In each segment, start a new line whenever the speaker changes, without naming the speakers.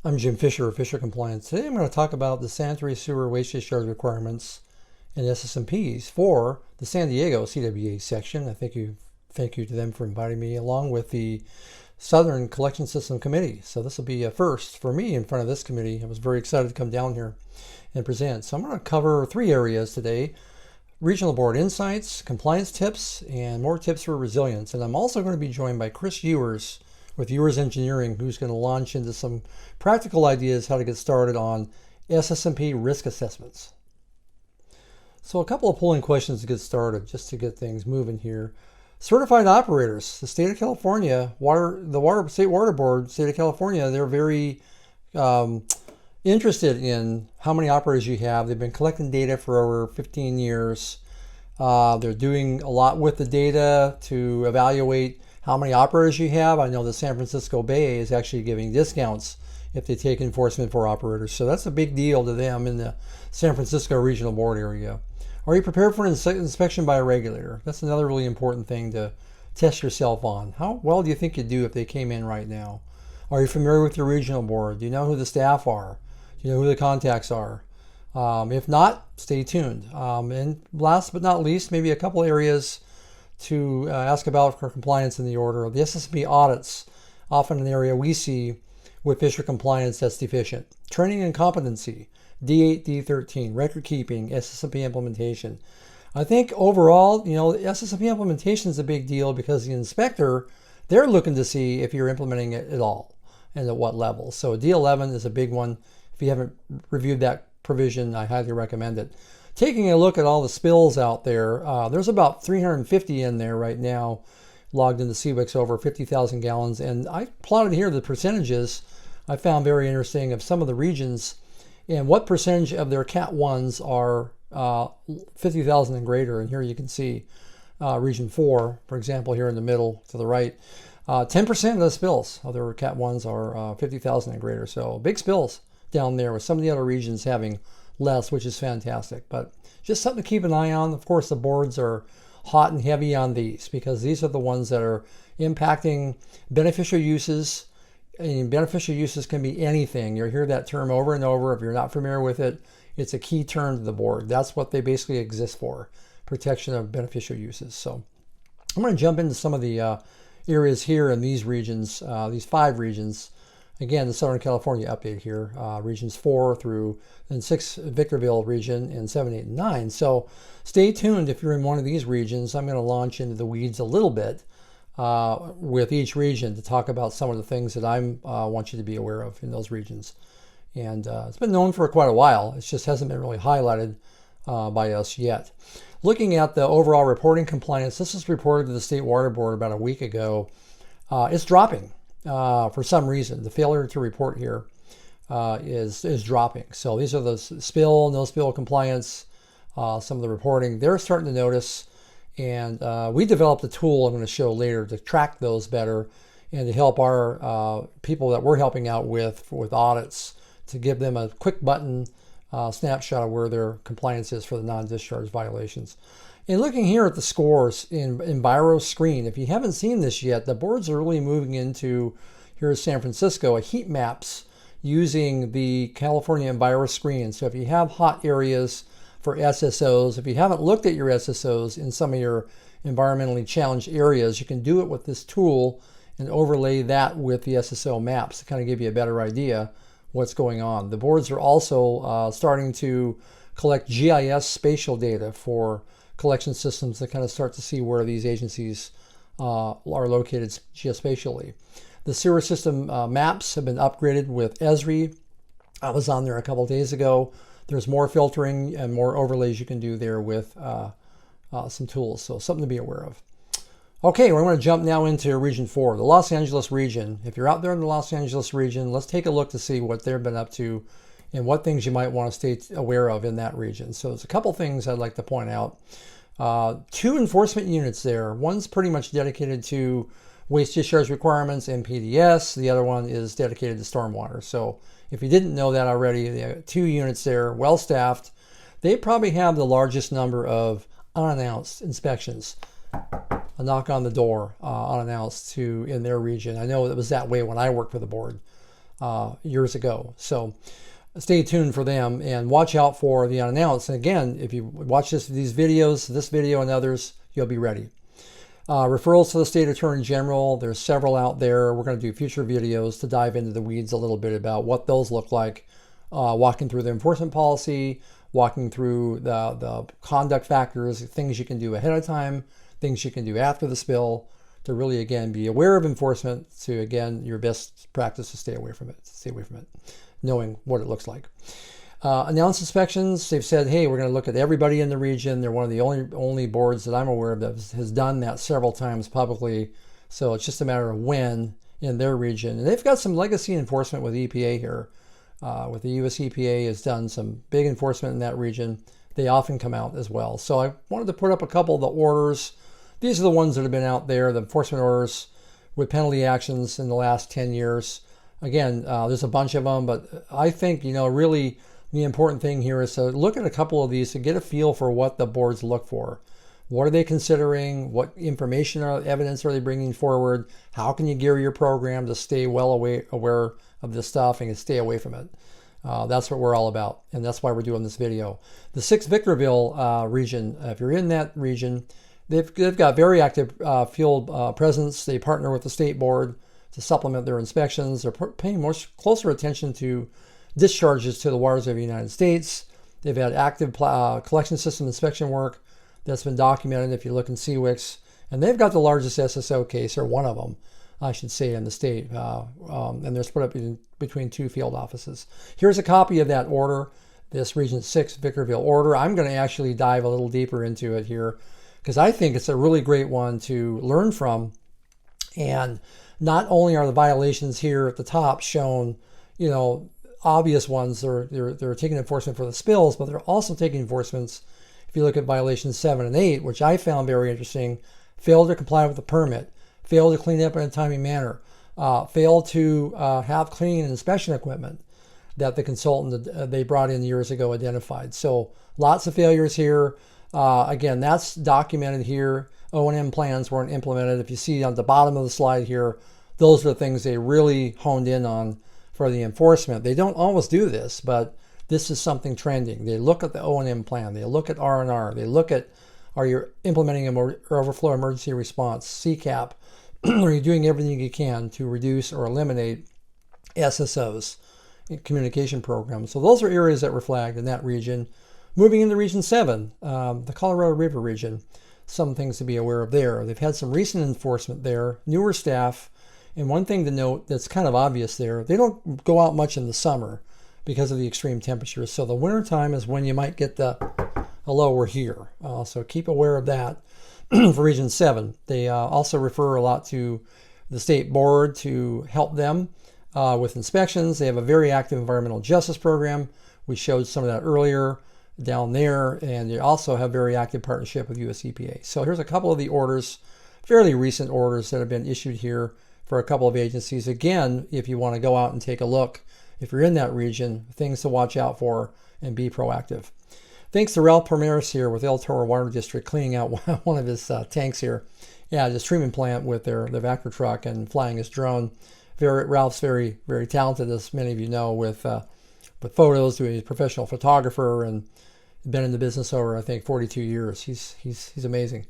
I'm Jim Fisher of Fisher Compliance. Today I'm going to talk about the sanitary sewer waste discharge requirements and SSMPs for the San Diego CWEA section. Thank you to them for inviting me, along with the Southern Collection System Committee. So this will be a first for me in front of this committee. I was very excited to come down here and present. So I'm going to cover three areas today: regional board insights, compliance tips, and more tips for resilience. And I'm also going to be joined by Chris Ewers with Ewers Engineering, who's going to launch into some practical ideas how to get started on SSMP risk assessments. So a couple of polling questions to get started, just to get things moving here. Certified operators, the state of California, State Water Board, state of California, they're very interested in how many operators you have. They've been collecting data for over 15 years. They're doing a lot with the data to evaluate how many operators you have. I know the San Francisco Bay is actually giving discounts if they take enforcement for operators. So that's a big deal to them in the San Francisco Regional Board area. Are you prepared for an inspection by a regulator? That's another really important thing to test yourself on. How well do you think you'd do if they came in right now? Are you familiar with your regional board? Do you know who the staff are? Do you know who the contacts are? If not, stay tuned. And last but not least, maybe a couple areas to ask about for compliance in the order. The SSMP audits, often an area we see with Fisher compliance that's deficient. Training and competency, D8, D13, record keeping, SSMP implementation. I think overall, SSMP implementation is a big deal because the inspector, they're looking to see if you're implementing it at all and at what level. So D11 is a big one. If you haven't reviewed that provision, I highly recommend it. Taking a look at all the spills out there, there's about 350 in there right now, logged into CWEA, over 50,000 gallons. And I plotted here the percentages I found very interesting of some of the regions and what percentage of their Cat 1s are 50,000 and greater. And here you can see Region 4, for example, here in the middle to the right. 10% of the spills of their Cat 1s are 50,000 and greater. So big spills down there, with some of the other regions having less, which is fantastic. But just something to keep an eye on. Of course, the boards are hot and heavy on these because these are the ones that are impacting beneficial uses. And beneficial uses can be anything. You'll hear that term over and over. If you're not familiar with it, it's a key term to the board. That's what they basically exist for: protection of beneficial uses. So I'm going to jump into some of the areas here in these regions, these 5 regions. Again, the Southern California update here, regions 4 through and 6 Victorville region, and 7, 8, and 9. So stay tuned if you're in one of these regions. I'm going to launch into the weeds a little bit with each region to talk about some of the things that I want you to be aware of in those regions. And it's been known for quite a while. It just hasn't been really highlighted by us yet. Looking at the overall reporting compliance, this was reported to the State Water Board about a week ago. It's dropping. For some reason, the failure to report here is dropping. So these are the spill, no spill compliance, some of the reporting they're starting to notice. And we developed a tool I'm going to show later to track those better and to help our people that we're helping out with audits, to give them a quick button snapshot of where their compliance is for the non-discharge violations. And looking here at the scores in Enviro Screen, if you haven't seen this yet, the boards are really moving into, here in San Francisco, a heat maps using the California Enviro Screen. So if you have hot areas for SSOs, if you haven't looked at your SSOs in some of your environmentally challenged areas, you can do it with this tool and overlay that with the SSO maps to kind of give you a better idea what's going on. The boards are also starting to collect GIS spatial data for collection systems to kind of start to see where these agencies are located geospatially. The sewer system maps have been upgraded with Esri. I was on there a couple of days ago. There's more filtering and more overlays you can do there with some tools. So something to be aware of. Okay, we're going to jump now into Region 4, the Los Angeles region. If you're out there in the Los Angeles region, let's take a look to see what they've been up to and what things you might want to stay aware of in that region. So there's a couple things I'd like to point out. 2 enforcement units there. One's pretty much dedicated to waste discharge requirements and PDS. The other one is dedicated to stormwater. So if you didn't know that already, there are 2 units there, well-staffed. They probably have the largest number of unannounced inspections. A knock on the door unannounced in their region. I know it was that way when I worked for the board. years ago. So stay tuned for them and watch out for the unannounced. And again, if you watch these videos, this video and others, you'll be ready. Referrals to the State Attorney General, there's several out there. We're going to do future videos to dive into the weeds a little bit about what those look like, walking through the enforcement policy, walking through the conduct factors, things you can do ahead of time, things you can do after the spill, to really, again, be aware of enforcement, to, again, your best practice to stay away from it, knowing what it looks like. Announced inspections, they've said, hey, we're going to look at everybody in the region. They're one of the only boards that I'm aware of that has done that several times publicly. So it's just a matter of when in their region. And they've got some legacy enforcement with EPA here. With the US EPA has done some big enforcement in that region. They often come out as well. So I wanted to put up a couple of the orders. These are the ones that have been out there, the enforcement orders with penalty actions in the last 10 years. Again, there's a bunch of them, but I think, really the important thing here is to look at a couple of these to get a feel for what the boards look for. What are they considering? What information or evidence are they bringing forward? How can you gear your program to stay well aware of this stuff and stay away from it? That's what we're all about, and that's why we're doing this video. The 6 Victorville region, if you're in that region, they've got very active field presence. They partner with the state board to supplement their inspections. They're paying closer attention to discharges to the waters of the United States. They've had active collection system inspection work that's been documented if you look in CWEA. And they've got the largest SSO case, or one of them, I should say, in the state. And they're split up between 2 field offices. Here's a copy of that order, this Region 6 Victorville order. I'm going to actually dive a little deeper into it here because I think it's a really great one to learn from. And not only are the violations here at the top shown, obvious ones, they're taking enforcement for the spills, but they're also taking enforcements, if you look at violations 7 and 8, which I found very interesting. Failed to comply with the permit, failed to clean up in a timely manner, failed to have cleaning and inspection equipment that the consultant that they brought in years ago identified. So lots of failures here. Again, that's documented here. O&M plans weren't implemented. If you see on the bottom of the slide here, those are the things they really honed in on for the enforcement. They don't always do this, but this is something trending. They look at the O&M plan. They look at R&R. They look at, are you implementing an overflow emergency response, CCAP? Are you doing everything you can to reduce or eliminate SSOs, communication programs? So those are areas that were flagged in that region. Moving into Region 7, the Colorado River region, some things to be aware of there. They've had some recent enforcement there, newer staff. And one thing to note that's kind of obvious there, they don't go out much in the summer because of the extreme temperatures. So the wintertime is when you might get the hello, we're here. So keep aware of that for Region 7. They also refer a lot to the state board to help them with inspections. They have a very active environmental justice program. We showed some of that earlier down there. And they also have very active partnership with US EPA. So here's a couple of the orders, fairly recent orders that have been issued here for a couple of agencies. Again, if you want to go out and take a look, if you're in that region, things to watch out for and be proactive. Thanks to Ralph Permeris here with El Toro Water District cleaning out one of his tanks here. Yeah, this treatment plant with their Vector truck and flying his drone. Ralph's very, very talented, as many of you know, with photos. He's a professional photographer and been in the business over, I think, 42 years. He's amazing.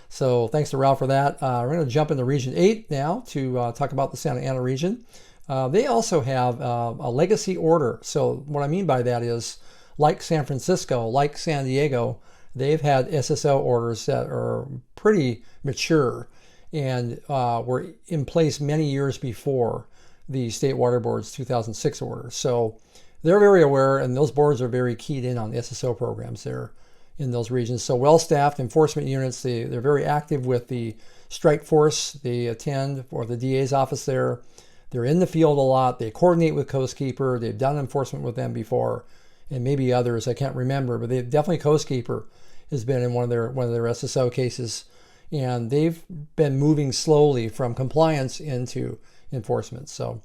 So thanks to Ralph for that. We're going to jump into Region 8 now to talk about the Santa Ana region. They also have a legacy order. So what I mean by that is, like San Francisco, like San Diego, they've had SSO orders that are pretty mature and were in place many years before the State Water Board's 2006 order. So they're very aware, and those boards are very keyed in on the SSO programs there in those regions. So well-staffed enforcement units, they're very active with the strike force. They attend for the DA's office there. They're in the field a lot. They coordinate with Coastkeeper. They've done enforcement with them before, and maybe others, I can't remember, but they definitely Coastkeeper has been in one of their SSO cases, and they've been moving slowly from compliance into enforcement. So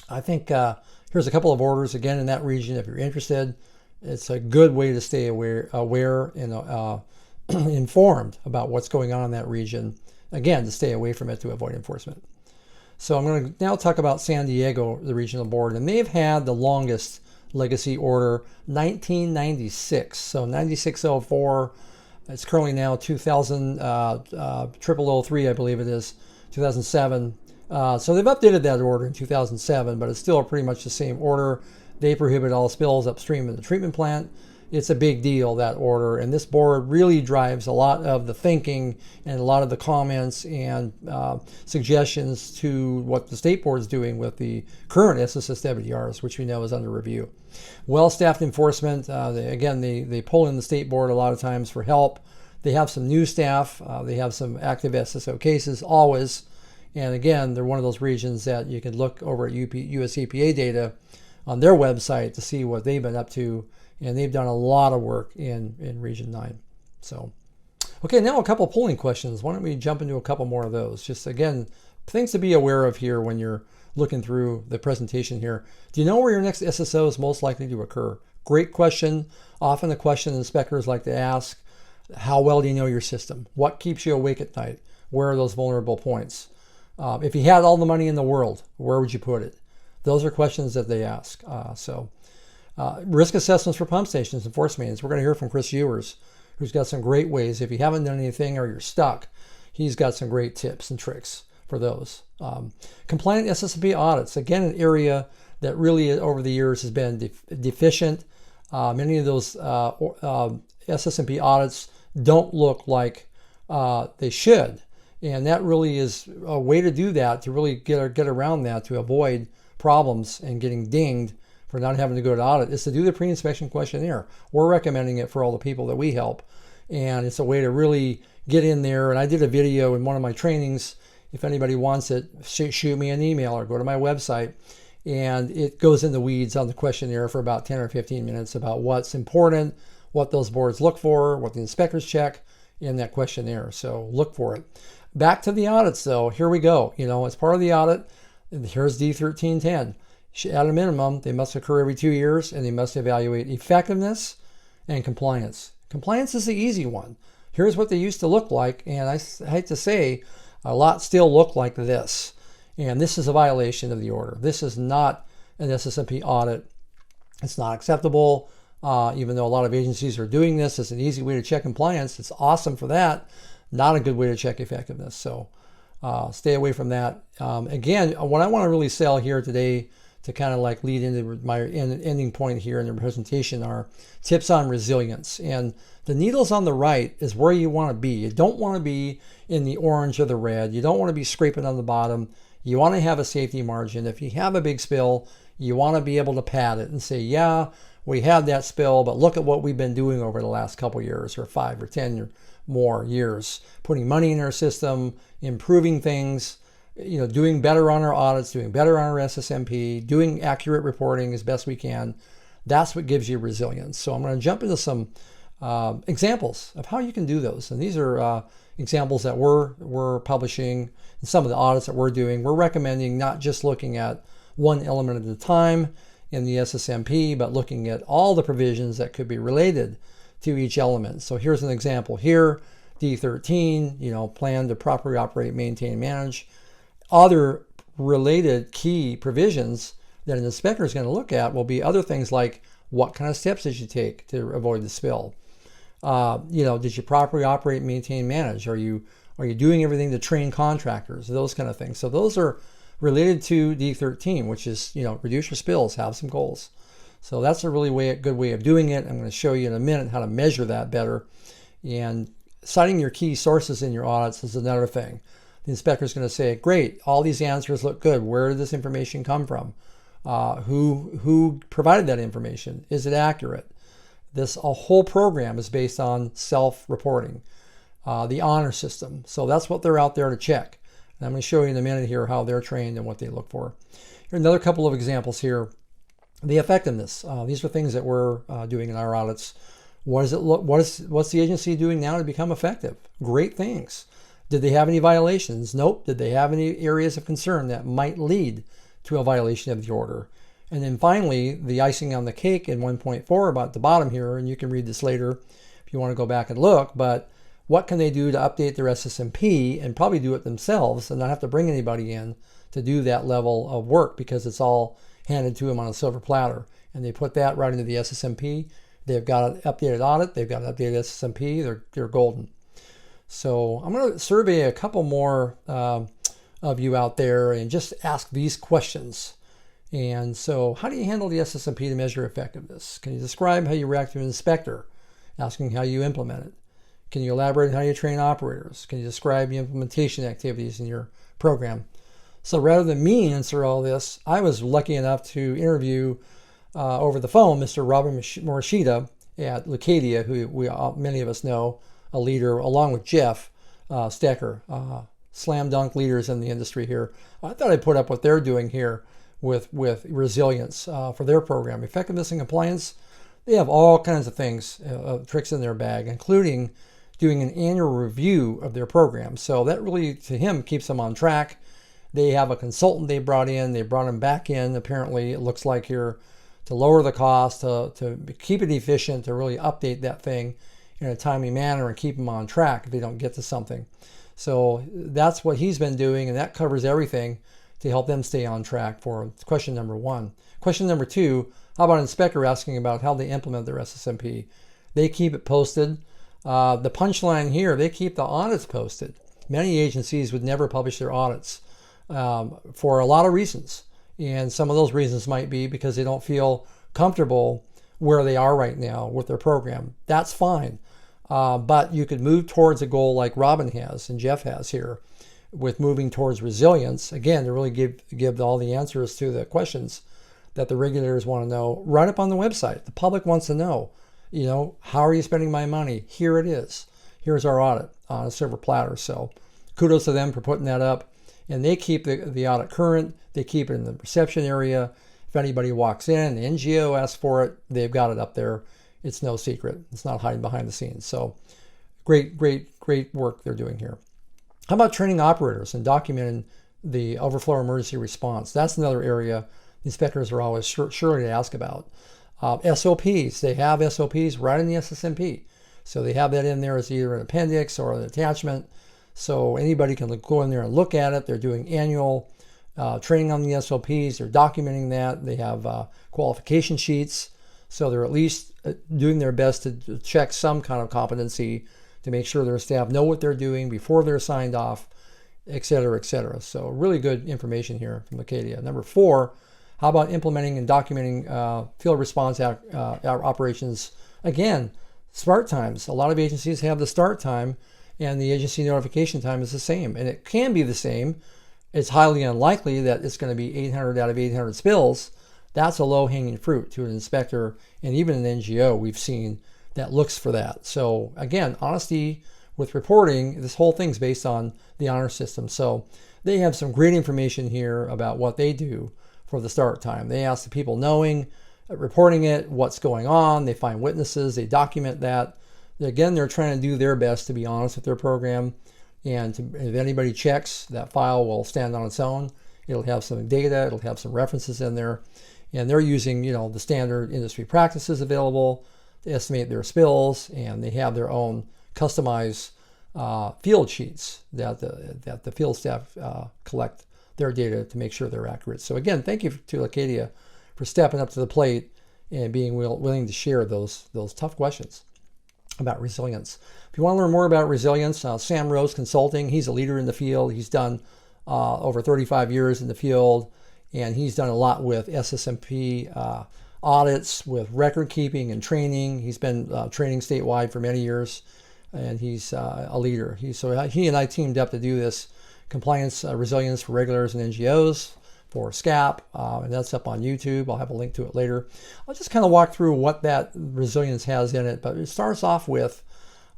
I think here's a couple of orders again in that region if you're interested. It's a good way to stay aware and informed about what's going on in that region. Again, to stay away from it to avoid enforcement. So I'm going to now talk about San Diego, the regional board, and they've had the longest legacy order, 1996. So 9604. It's currently now 0003, I believe it is, 2007. So they've updated that order in 2007, but it's still pretty much the same order. They prohibit all spills upstream of the treatment plant. It's a big deal, that order, and this board really drives a lot of the thinking and a lot of the comments and suggestions to what the state board is doing with the current SSS WDRs, which we know is under review. Well-staffed enforcement, they pull in the state board a lot of times for help. They have some new staff. They have some active SSO cases always. And again, they're one of those regions that you can look over at US EPA data on their website to see what they've been up to. And they've done a lot of work in Region 9. So, okay, now a couple polling questions. Why don't we jump into a couple more of those? Just, again, things to be aware of here when you're looking through the presentation here. Do you know where your next SSO is most likely to occur? Great question. Often the question inspectors like to ask, how well do you know your system? What keeps you awake at night? Where are those vulnerable points? If you had all the money in the world, where would you put it? Those are questions that they ask. Risk assessments for pump stations and force mains. We're going to hear from Chris Ewers, who's got some great ways. If you haven't done anything or you're stuck, he's got some great tips and tricks for those. Compliant SSMP audits. Again, an area that really over the years has been deficient. Many of those SSMP audits don't look like they should. And that really is a way to do that, to really get around that, to avoid problems and getting dinged for not having to go to audit, is to do the pre-inspection questionnaire. We're recommending it for all the people that we help. And it's a way to really get in there. And I did a video in one of my trainings. If anybody wants it, shoot me an email or go to my website. And it goes in the weeds on the questionnaire for about 10 or 15 minutes about what's important, what those boards look for, what the inspectors check in that questionnaire. So look for it. Back to the audits though, here we go. As part of the audit, here's D1310. At a minimum, they must occur every 2 years, and they must evaluate effectiveness and compliance. Compliance is the easy one. Here's what they used to look like, and I hate to say, a lot still look like this. And this is a violation of the order. This is not an SSMP audit. It's not acceptable, even though a lot of agencies are doing this. It's an easy way to check compliance. It's awesome for that. Not a good way to check effectiveness. So stay away from that. Again, what I want to really sell here today, to kind of like lead into my ending point here in the presentation, are tips on resilience. And the needles on the right is where you want to be. You don't want to be in the orange or the red. You don't want to be scraping on the bottom. You want to have a safety margin. If you have a big spill, you want to be able to pad it and say, yeah, we had that spill, but look at what we've been doing over the last couple years, or 5 or 10 or more years, putting money in our system, improving things, doing better on our audits, doing better on our SSMP, doing accurate reporting as best we can. That's what gives you resilience. So I'm going to jump into some examples of how you can do those. And these are examples that we're publishing, and some of the audits that we're doing. We're recommending not just looking at one element at a time in the SSMP, but looking at all the provisions that could be related to each element. So here's an example here, D13, plan to properly operate, maintain, and manage. Other related key provisions that an inspector is going to look at will be other things like, what kind of steps did you take to avoid the spill? Did you properly operate, maintain, manage? Are you doing everything to train contractors? Those kind of things. So those are related to D13, which is, reduce your spills, have some goals. So that's a really good way of doing it. I'm going to show you in a minute how to measure that better. And citing your key sources in your audits is another thing. The inspector is going to say, great, all these answers look good. Where did this information come from? Who provided that information? Is it accurate? A whole program is based on self-reporting, the honor system. So that's what they're out there to check. And I'm going to show you in a minute here how they're trained and what they look for. Here are another couple of examples here. The effectiveness. These are things that we're doing in our audits. What's the agency doing now to become effective? Great things. Did they have any violations? Nope. Did they have any areas of concern that might lead to a violation of the order? And then finally, the icing on the cake in 1.4 about the bottom here, and you can read this later if you want to go back and look, but what can they do to update their SSMP and probably do it themselves and not have to bring anybody in to do that level of work, because it's all handed to them on a silver platter. And they put that right into the SSMP. They've got an updated audit. They've got an updated SSMP. They're golden. So I'm going to survey a couple more of you out there and just ask these questions. And so, how do you handle the SSMP to measure effectiveness? Can you describe how you react to an inspector asking how you implement it? Can you elaborate on how you train operators? Can you describe the implementation activities in your program? So rather than me answer all this, I was lucky enough to interview over the phone Mr. Robert Morishita at Leucadia, who many of us know, a leader, along with Jeff Stecker, slam dunk leaders in the industry here. I thought I'd put up what they're doing here with resilience for their program. Effectiveness and compliance, they have all kinds of things, tricks in their bag, including doing an annual review of their program. So that really, to him, keeps them on track. They have a consultant they brought in. They brought him back in, apparently, it looks like here, to lower the cost, to keep it efficient, to really update that thing in a timely manner and keep them on track if they don't get to something. So that's what he's been doing, and that covers everything to help them stay on track for question number one. Question number two, how about an inspector asking about how they implement their SSMP? They keep it posted. The punchline here, they keep the audits posted. Many agencies would never publish their audits for a lot of reasons. And some of those reasons might be because they don't feel comfortable where they are right now with their program. That's fine. But you could move towards a goal like Robin has and Jeff has here with moving towards resilience, again, to really give all the answers to the questions that the regulators want to know right up on the website. The public wants to know, how are you spending my money? Here it is. Here's our audit on a silver platter. So kudos to them for putting that up. And they keep the audit current. They keep it in the reception area. If anybody walks in, the NGO asks for it, they've got it up there. It's no secret. It's not hiding behind the scenes. So great work they're doing here. How about training operators and documenting the overflow emergency response? That's another area inspectors are always sure to ask about. SOPs, they have SOPs right in the SSMP. So they have that in there as either an appendix or an attachment. So anybody can go in there and look at it. They're doing annual training on the SOPs. They're documenting that. They have qualification sheets. So they're at least doing their best to check some kind of competency to make sure their staff know what they're doing before they're signed off, et cetera, et cetera. So really good information here from Leucadia. Number four, how about implementing and documenting field response operations? Again, start times. A lot of agencies have the start time and the agency notification time is the same. And it can be the same. It's highly unlikely that it's going to be 800 out of 800 spills. That's a low-hanging fruit to an inspector and even an NGO we've seen that looks for that. So again, honesty with reporting, this whole thing's based on the honor system. So they have some great information here about what they do for the start time. They ask the people knowing, reporting it, what's going on. They find witnesses, they document that. Again, they're trying to do their best to be honest with their program. And if anybody checks, that file will stand on its own. It'll have some data, it'll have some references in there. And they're using, the standard industry practices available to estimate their spills, and they have their own customized field sheets that the field staff collect their data to make sure they're accurate. So again, thank you to Leucadia for stepping up to the plate and being willing to share those tough questions about resilience. If you want to learn more about resilience, Sam Rose Consulting, he's a leader in the field. He's done over 35 years in the field, and he's done a lot with SSMP audits, with record keeping and training. He's been training statewide for many years, and he's a leader. He and I teamed up to do this compliance resilience for regulators and NGOs for SCAP, and that's up on YouTube. I'll have a link to it later. I'll just kind of walk through what that resilience has in it, but it starts off with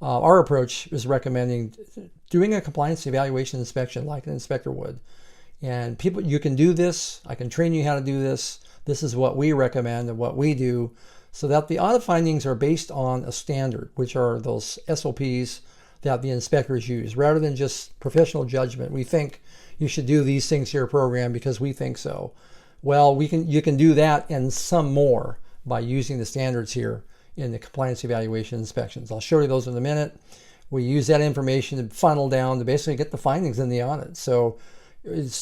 our approach is recommending doing a compliance evaluation inspection like an inspector would. And people, you can do this. I can train you how to do this. This is what we recommend and what we do, so that the audit findings are based on a standard, which are those SOPs that the inspectors use, rather than just professional judgment. We think you should do these things to your program because we think so. Well, you can do that and some more by using the standards here in the compliance evaluation inspections. I'll show you those in a minute. We use that information to funnel down to basically get the findings in the audit. So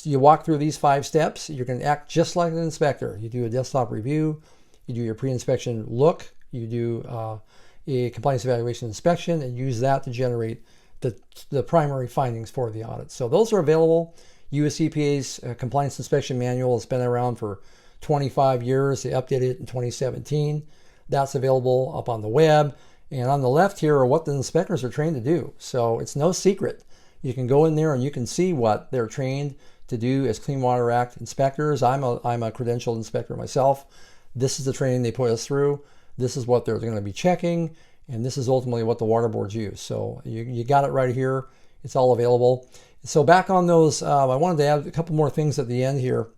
you walk through these 5 steps, you're going to act just like an inspector. You do a desktop review, you do your pre-inspection look, you do a compliance evaluation inspection, and use that to generate the primary findings for the audit. So those are available. US EPA's Compliance Inspection Manual has been around for 25 years. They updated it in 2017. That's available up on the web. And on the left here are what the inspectors are trained to do. So it's no secret. You can go in there and you can see what they're trained to do as Clean Water Act inspectors. I'm a credentialed inspector myself. This is the training they put us through. This is what they're going to be checking. And this is ultimately what the water boards use. So you got it right here. It's all available. So back on those, I wanted to add a couple more things at the end here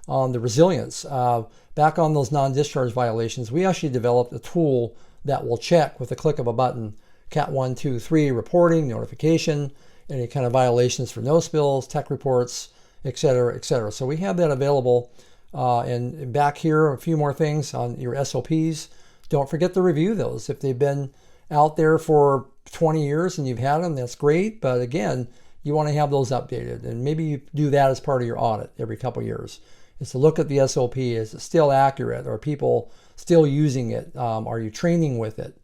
on the resilience. Back on those non-discharge violations, we actually developed a tool that will check with a click of a button, Cat 1, 2, 3 reporting, notification, any kind of violations for no spills, tech reports, et cetera, et cetera. So we have that available. And back here, a few more things on your SOPs. Don't forget to review those. If they've been out there for 20 years and you've had them, that's great. But again, you want to have those updated. And maybe you do that as part of your audit every couple of years. Is to look at the SOP. Is it still accurate? Are people still using it? Are you training with it?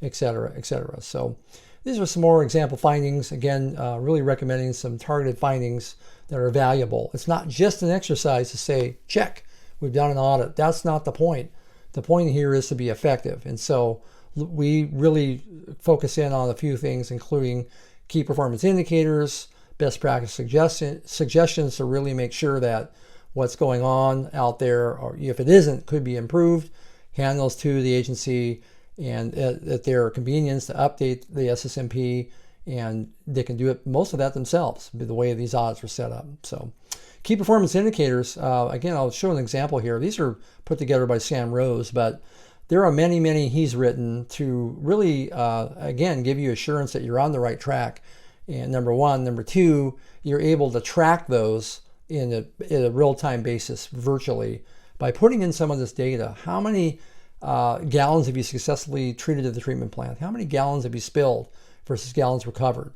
Et cetera, et cetera. So these are some more example findings. Again, really recommending some targeted findings that are valuable. It's not just an exercise to say, check, we've done an audit. That's not the point. The point here is to be effective. And so we really focus in on a few things, including key performance indicators, best practice suggestions to really make sure that what's going on out there, or if it isn't, could be improved. Hand those to the agency and at their convenience to update the SSMP, and they can do it, most of that themselves, the way these audits are set up. So key performance indicators, again, I'll show an example here. These are put together by Sam Rose, but there are many, many he's written to really, again, give you assurance that you're on the right track. And number one. Number two, you're able to track those in a real-time basis virtually by putting in some of this data. How many gallons have you successfully treated at the treatment plant? How many gallons have you spilled versus gallons recovered,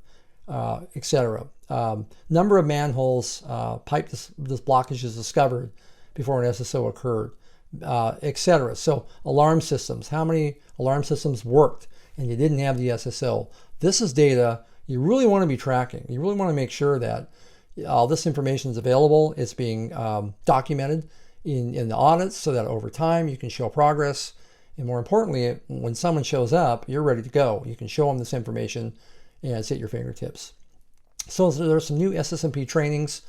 et cetera? Number of manholes, pipe blockages discovered before an SSO occurred, et cetera. So alarm systems, how many alarm systems worked and you didn't have the SSO? This is data you really want to be tracking. You really want to make sure that all this information is available. It's being documented in the audits so that over time you can show progress. And more importantly, when someone shows up, you're ready to go. You can show them this information and it's at your fingertips. So there's some new SSMP trainings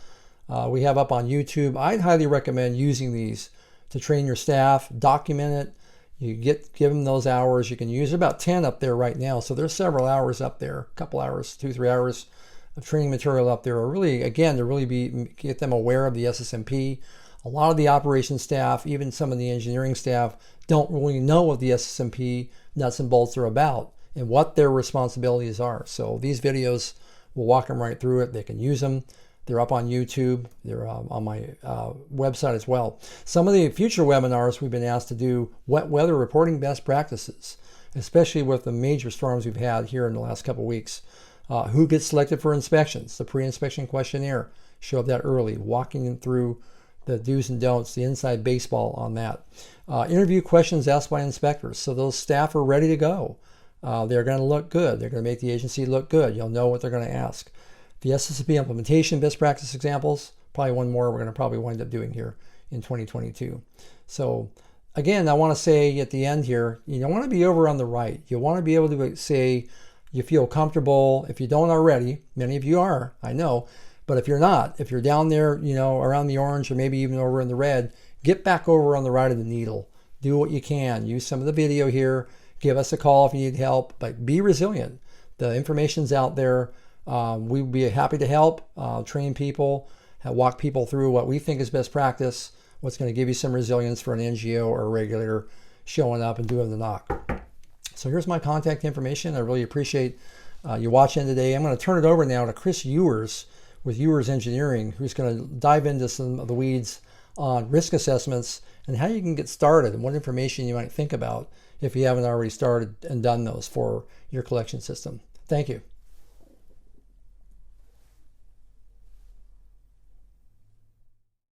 we have up on YouTube. I'd highly recommend using these to train your staff, document it. You give them those hours. You can use about 10 up there right now. So there's several hours up there, a couple hours, 2-3 hours of training material up there. Or really, again, to really get them aware of the SSMP. A lot of the operations staff, even some of the engineering staff, don't really know what the SSMP nuts and bolts are about and what their responsibilities are. So these videos will walk them right through it. They can use them. They're up on YouTube. They're on my website as well. Some of the future webinars we've been asked to do wet weather reporting best practices, especially with the major storms we've had here in the last couple of weeks. Who gets selected for inspections? The pre-inspection questionnaire. Show up that early, walking them through the do's and don'ts, the inside baseball on that. Interview questions asked by inspectors. So those staff are ready to go. They're going to look good. They're going to make the agency look good. You'll know what they're going to ask. The SSMP implementation best practice examples, probably one more we're going to probably wind up doing here in 2022. So again, I want to say at the end here, you don't want to be over on the right. You want to be able to say you feel comfortable. If you don't already, many of you are, I know. But if you're not, if you're down there, you know, around the orange or maybe even over in the red, get back over on the right of the needle. Do what you can. Use some of the video here. Give us a call if you need help. But be resilient. The information's out there. We would be happy to help, train people, walk people through what we think is best practice, what's going to give you some resilience for an NGO or a regulator showing up and doing the knock. So here's my contact information. I really appreciate you watching today. I'm going to turn it over now to Chris Ewers with Ewers Engineering, who's going to dive into some of the weeds on risk assessments and how you can get started and what information you might think about if you haven't already started and done those for your collection system. Thank you.